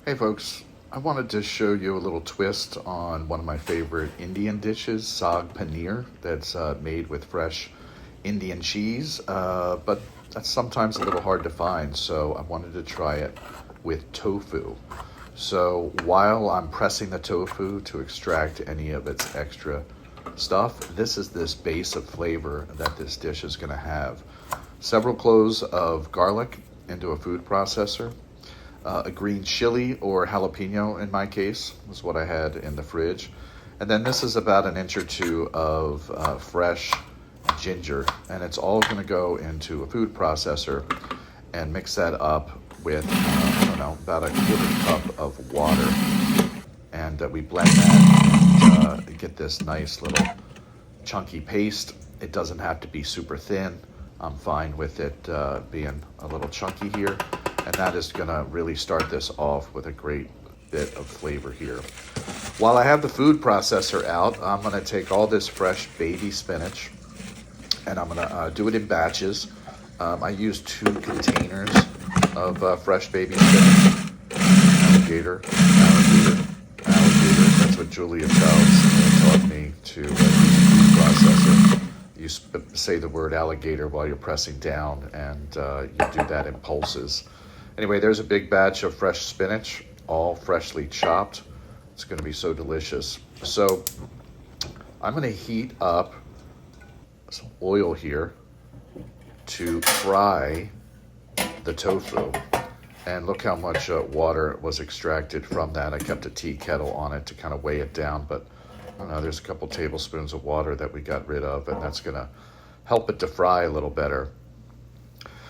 Hey folks, I wanted to show you a little twist on one of my favorite Indian dishes, Saag Paneer, that's made with fresh Indian cheese, but that's sometimes a little hard to find, so I wanted to try it with tofu. So while I'm pressing the tofu to extract any of its extra stuff, this is this base of flavor that this dish is going to have. Several cloves of garlic into a food processor, a green chili or jalapeno in my case was what I had in the fridge. And then this is about an inch or two of fresh ginger, and it's all going to go into a food processor and mix that up with, I don't know, about a quarter cup of water. And we blend that and get this nice little chunky paste. It doesn't have to be super thin. I'm fine with it being a little chunky here. And that is gonna really start this off with a great bit of flavor here. While I have the food processor out, I'm gonna take all this fresh baby spinach and I'm gonna do it in batches. I use 2 containers of fresh baby spinach. Alligator. That's what Julia Childs taught me to use a food processor. You say the word alligator while you're pressing down, and you do that in pulses. Anyway, there's a big batch of fresh spinach, all freshly chopped. It's going to be so delicious. So I'm going to heat up some oil here to fry the tofu. And look how much water was extracted from that. I kept a tea kettle on it to kind of weigh it down, but I don't know, there's a couple tablespoons of water that we got rid of, and that's going to help it to fry a little better.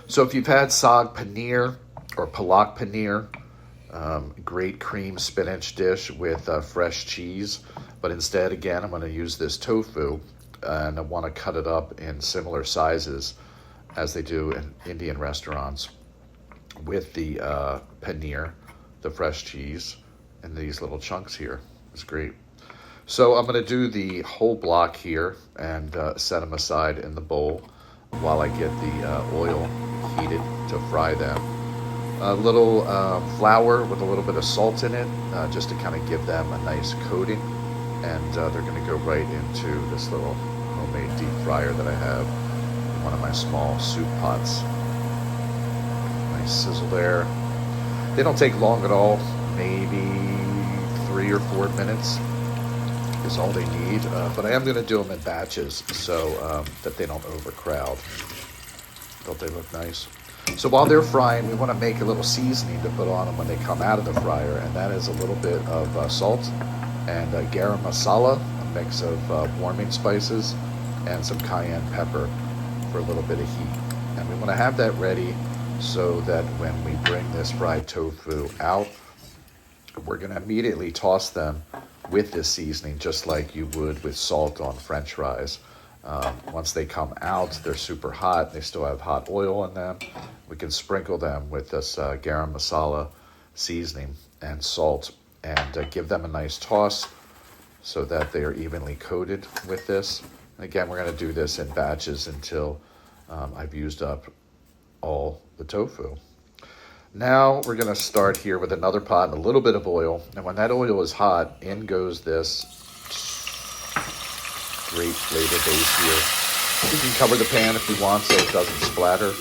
So if you've had Saag Paneer or Palak Paneer, great cream spinach dish with fresh cheese, but instead, again, I'm going to use this tofu, and I want to cut it up in similar sizes as they do in Indian restaurants with the paneer, the fresh cheese, and these little chunks here. It's great. So I'm going to do the whole block here and set them aside in the bowl while I get the oil heated to fry them. A little flour with a little bit of salt in it, just to kind of give them a nice coating. And they're going to go right into this little homemade deep fryer that I have in one of my small soup pots. Nice sizzle there. They don't take long at all, maybe 3 or 4 minutes is all they need, but I am going to do them in batches so that they don't overcrowd. Don't they look nice? So while they're frying, we want to make a little seasoning to put on them when they come out of the fryer, and that is a little bit of salt and garam masala, a mix of warming spices, and some cayenne pepper for a little bit of heat. And we want to have that ready so that when we bring this fried tofu out, we're going to immediately toss them with this seasoning, just like you would with salt on French fries. Once they come out, they're super hot. They still have hot oil in them. We can sprinkle them with this garam masala seasoning and salt and give them a nice toss so that they are evenly coated with this. And again, we're going to do this in batches until I've used up all the tofu. Now we're going to start here with another pot and a little bit of oil. And when that oil is hot, in goes this great flavor base here. You can cover the pan if you want so it doesn't splatter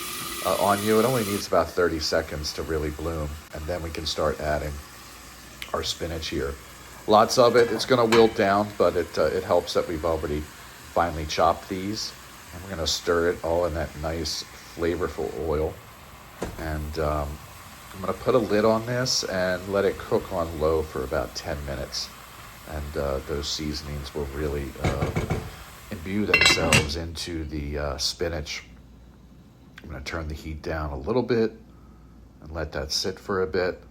on you. It only needs about 30 seconds to really bloom. And then we can start adding our spinach here. Lots of it. It's going to wilt down, but it helps that we've already finely chopped these. And we're going to stir it all in that nice flavorful oil. And I'm going to put a lid on this and let it cook on low for about 10 minutes. And those seasonings will really imbue themselves into the spinach. I'm going to turn the heat down a little bit and let that sit for a bit.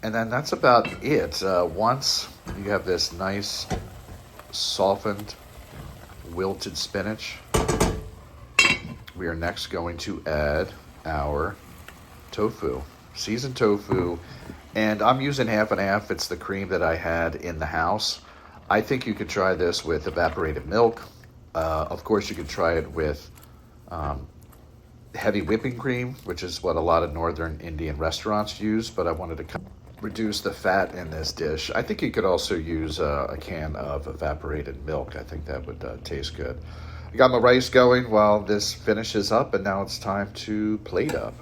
And then that's about it. Once you have this nice softened wilted spinach, we are next going to add our tofu, seasoned tofu, and I'm using half and half. It's the cream that I had in the house. I think you could try this with evaporated milk. Of course, you could try it with heavy whipping cream, which is what a lot of northern Indian restaurants use, but I wanted to reduce the fat in this dish. I think you could also use a can of evaporated milk. I think that would taste good. I got my rice going while this finishes up, and now it's time to plate up.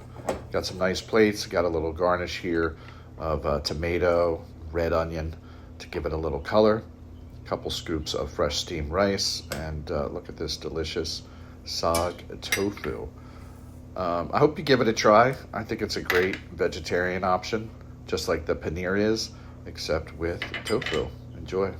Got some nice plates. Got a little garnish here of tomato, red onion to give it a little color. A couple scoops of fresh steamed rice, and look at this delicious saag tofu. I hope you give it a try. I think it's a great vegetarian option, just like the paneer is, except with tofu. Enjoy.